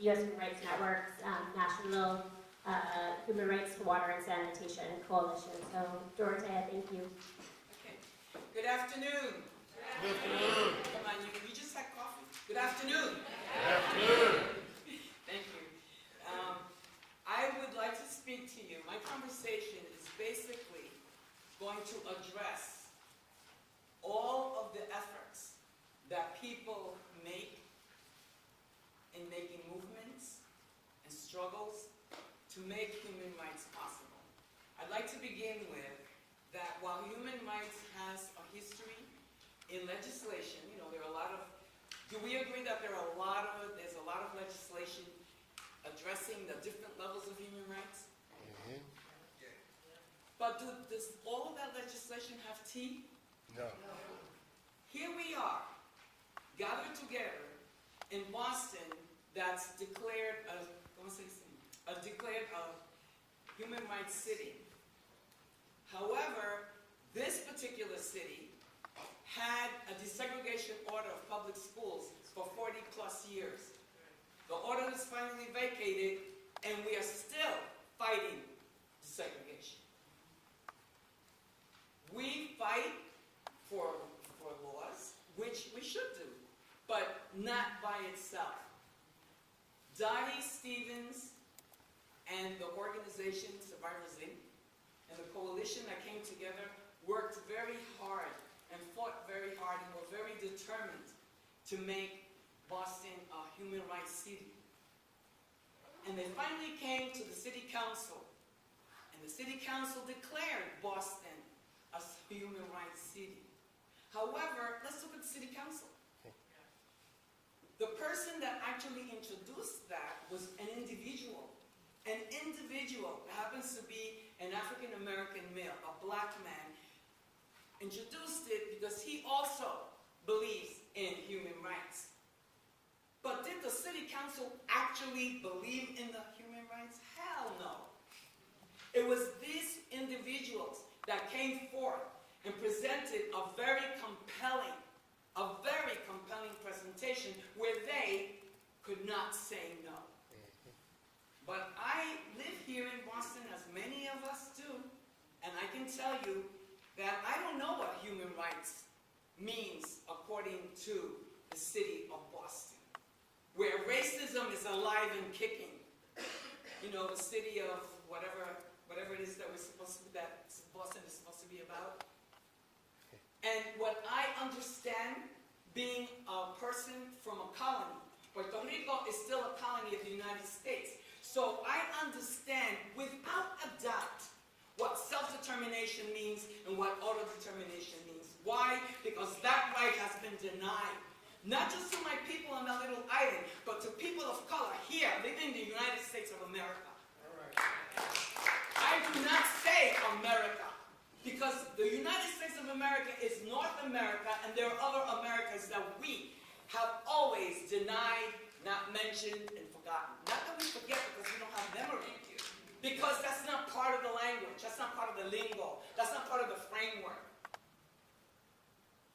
U.S. Human Rights Network's National Human Rights to Water and Sanitation Coalition. So, Dorothea, thank you. Okay. Good afternoon. Good afternoon. Come on, you just had coffee. Good afternoon. Good afternoon. Thank you. I would like to speak to you. My conversation is basically going to address all of the efforts that people make in making movements and struggles to make human rights possible. I'd like to begin with that while human rights has a history in legislation, you know, there are a lot of, do we agree that there's a lot of legislation addressing the different levels of human rights? Mm-hmm. But does all of that legislation have teeth? No. Here we are, gathered together in Boston, that's declared a human rights city. However, this particular city had a desegregation order of public schools for 40 plus years. The order was finally vacated, and we are still fighting desegregation. We fight for laws, which we should do, but not by itself. Dottie Stevens and the organization Survivors Inc. and the coalition that came together worked very hard and fought very hard and were very determined to make Boston a human rights city. And they finally came to the city council, and the city council declared Boston a human rights city. However, let's look at the city council. The person that actually introduced that was an individual. An individual that happens to be an African-American male, a black man, introduced it because he also believes in human rights. But did the city council actually believe in the human rights? Hell no. It was these individuals that came forth and presented a very compelling presentation where they could not say no. But I live here in Boston, as many of us do, and I can tell you that I don't know what human rights means according to the city of Boston, where racism is alive and kicking. You know, the city of whatever it is that that Boston is supposed to be about. And what I understand, being a person from a colony, Puerto Rico is still a colony of the United States. So I understand without a doubt what self-determination means and what autodetermination means. Why? Because that right has been denied. Not just to my people on that little island, but to people of color here living in the United States of America. All right. I do not say America, because the United States of America is North America, and there are other Americas that we have always denied, not mentioned, and forgotten. Not that we forget because we don't have memory, because that's not part of the language, that's not part of the lingo, that's not part of the framework.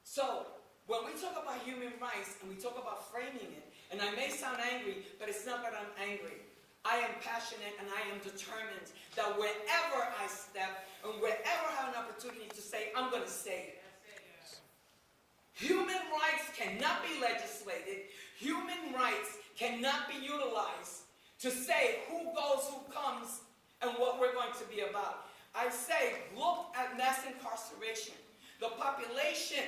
So, when we talk about human rights and we talk about framing it, and I may sound angry, but it's not that I'm angry. I am passionate and I am determined that wherever I step and wherever I have an opportunity to say, I'm going to say it. Human rights cannot be legislated. Human rights cannot be utilized to say who goes, who comes, and what we're going to be about. I say, look at mass incarceration. The population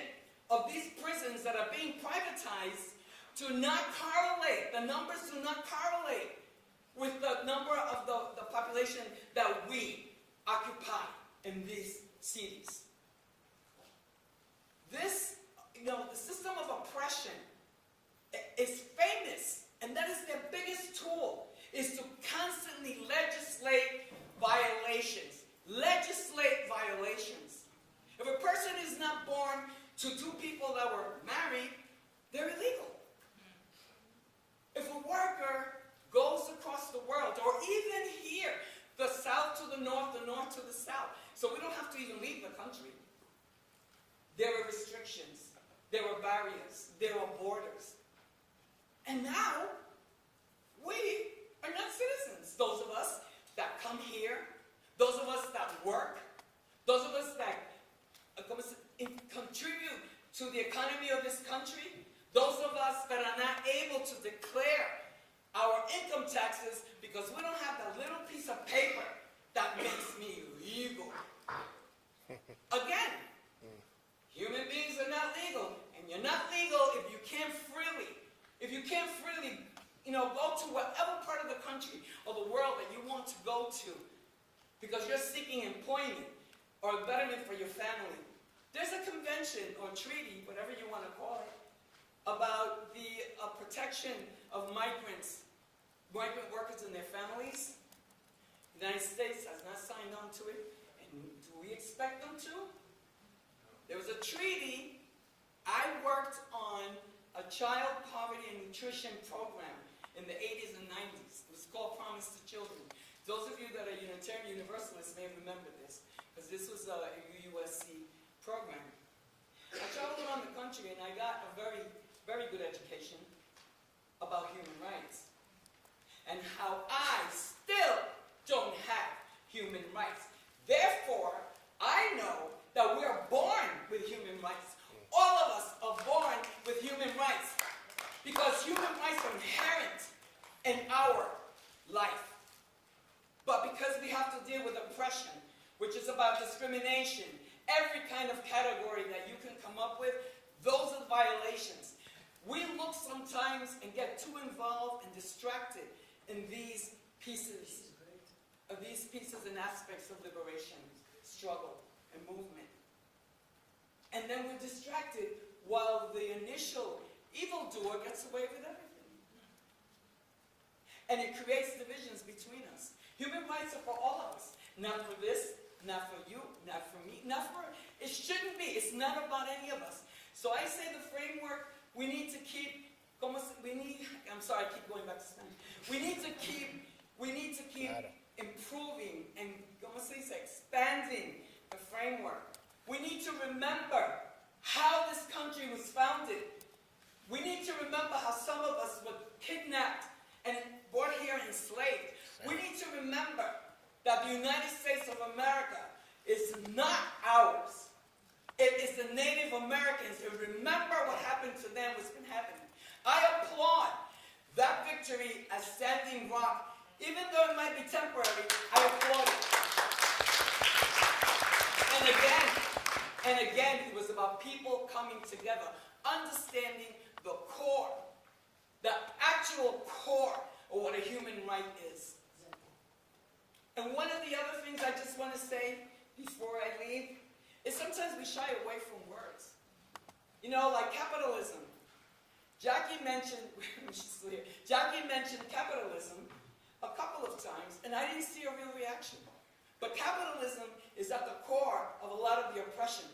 of these prisons that are being privatized do not correlate. The numbers do not correlate with the number of the population that we occupy in these cities. This, the system of oppression is famous, and that is their biggest tool, is to constantly legislate violations. Legislate violations. If a person is not born to two people that were married, they're illegal. If a worker goes across the world, or even here, the south to the north to the south, so we don't have to even leave the country. There are restrictions, there are barriers, there are borders. And now, we able to declare our income taxes because we don't have that little piece of paper that makes me legal. Again, human beings are not legal, and you're not legal if you can't freely, go to whatever part of the country or the world that you want to go to because you're seeking employment or betterment for your family. There's a convention or treaty, whatever you want to call it, about the protection of migrant workers and their families. The United States has not signed on to it, and do we expect them to? There was a treaty. I worked on a child poverty and nutrition program in the 80s and 90s. It was called Promise to Children. Those of you that are Unitarian Universalists may remember this, because this was a USC program. I traveled around the country and I got a very, very good education about human rights and how I still don't have human rights. Therefore, I know that we are born with human rights. All of us are born with human rights because human rights are inherent in our life. But because we have to deal with oppression, which is about discrimination, every kind of category that you can come up with, those are violations. We look sometimes and get too involved and distracted in these pieces and aspects of liberation, struggle, and movement. And then we're distracted while the initial evildoer gets away with everything. And it creates divisions between us. Human rights are for all of us. Not for this, not for you, not for me, not for... It shouldn't be. It's not about any of us. So I say the framework, we need to keep... I'm sorry, I keep going back to Spanish. We need to keep improving and expanding the framework. We need to remember how this country was founded. We need to remember how some of us were kidnapped and brought here enslaved. We need to remember that the United States of America is not ours. It is the Native Americans. And remember what happened to them, what's been happening. I applaud that victory as Standing Rock. Even though it might be temporary, I applaud it. And again, it was about people coming together, understanding the core, the actual core of what a human right is. And one of the other things I just want to say before I leave is sometimes we shy away from words. Like capitalism. Jackie mentioned capitalism a couple of times, and I didn't see a real reaction. But capitalism is at the core of a lot of the oppression.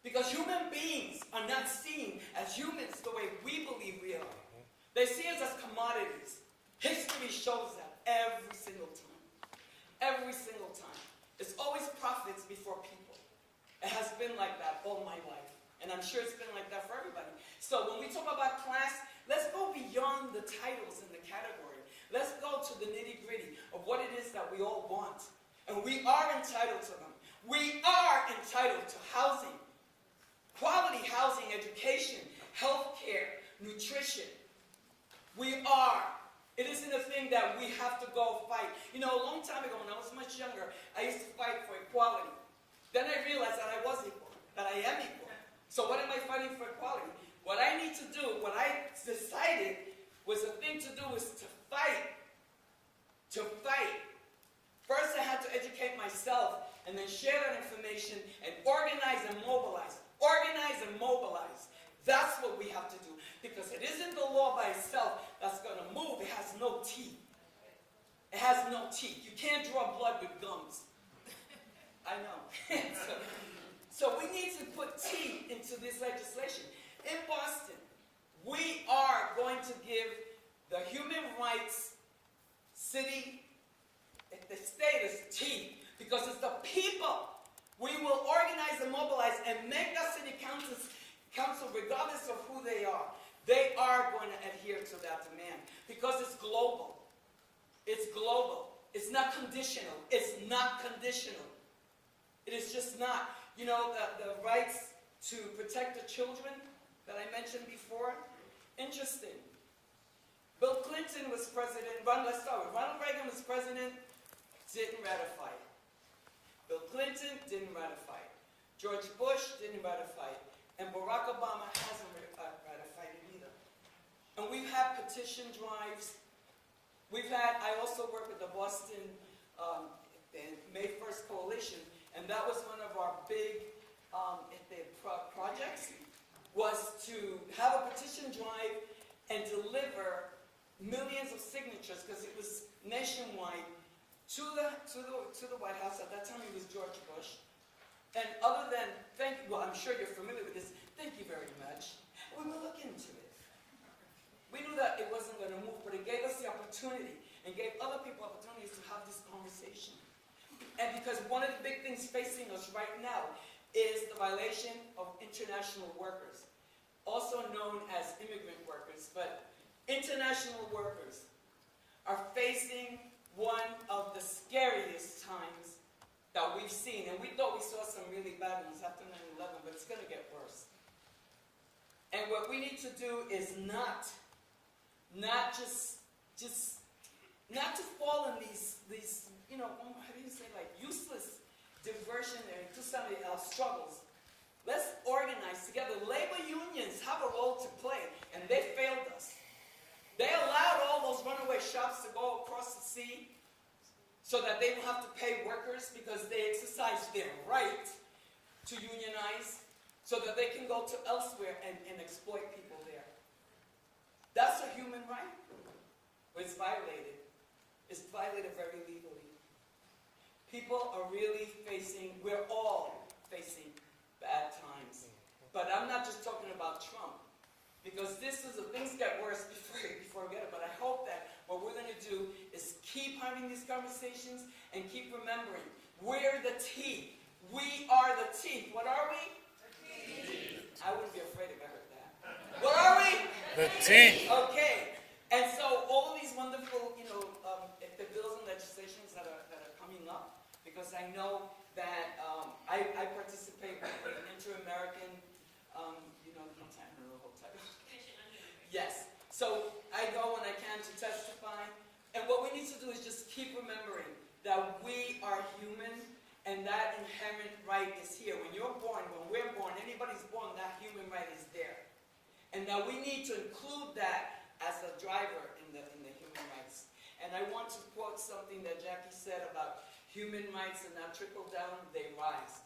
Because human beings are not seen as humans the way we believe we are. They see us as commodities. History shows that every single time. Every single time. It's always profits before people. It has been like that all my life. And I'm sure it's been like that for everybody. So when we talk about class, let's go beyond the titles and the category. Let's go to the nitty-gritty of what it is that we all want. And we are entitled to them. We are entitled to housing. Quality housing, education, health care, nutrition. We are. It isn't a thing that we have to go fight. A long time ago when I was much younger, I used to fight for equality. Then I realized that I was equal, that I am equal. So what am I fighting for equality? What I need to do, what I decided was the thing to do was to fight. To fight. First I had to educate myself and then share that information and organize and mobilize. Organize and mobilize. That's what we have to do. Because it isn't the law by itself that's going to move. It has no teeth. It has no teeth. You can't draw blood with gums. I know. So we need to put teeth into this legislation. In Boston, we are going to give the human rights city, the status, teeth. Because it's the people. We will organize and mobilize and make that city council, regardless of who they are going to adhere to that demand. Because it's global. It's global. It's not conditional. It's not conditional. It is just not. The rights to protect the children that I mentioned before, interesting. Bill Clinton was president, let's start with Ronald Reagan was president, didn't ratify it. Bill Clinton didn't ratify it. George Bush didn't ratify it. And Barack Obama hasn't ratified it either. And we've had petition drives. I also work with the Boston May 1st Coalition, and that was one of our big projects, was to have a petition drive and deliver millions of signatures, because it was nationwide, to the White House. At that time it was George Bush. And other than, well, I'm sure you're familiar with this, thank you very much. We will look into it. We knew that it wasn't going to move, but it gave us the opportunity and gave other people opportunities to have this conversation. And because one of the big things facing us right now is the violation of international workers, also known as immigrant workers, but international workers are facing one of the scariest times that we've seen. And we thought we saw some really bad ones after 9/11, but it's going to get worse. And what we need to do is not to fall in these how do you say, like, useless diversionary to somebody else's struggles. Let's organize together. Labor unions have a role to play, and they failed us. They allowed all those runaway shops to go across the sea so that they don't have to pay workers, because they exercised their right to unionize, so that they can go to elsewhere and exploit people there. That's a human right. But it's violated. It's violated very legally. People are really we're all facing bad times. But I'm not just talking about Trump, because things get worse before we get it. But I hope that what we're going to do is keep having these conversations and keep remembering, we're the teeth. We are the teeth. What are we? The teeth. I wouldn't be afraid if I heard that. What are we? The teeth. Okay. And so all of these wonderful, the bills and legislations that are coming up, because I know that I participate with the Inter-American, yes. So I go when I can to testify. And what we need to do is just keep remembering that we are human, and that inherent right is here. When you're born, when we're born, anybody's born, that human right is there. And that we need to include that as a driver in the human rights. And I want to quote something that Jackie said about human rights, and not trickle down, they rise.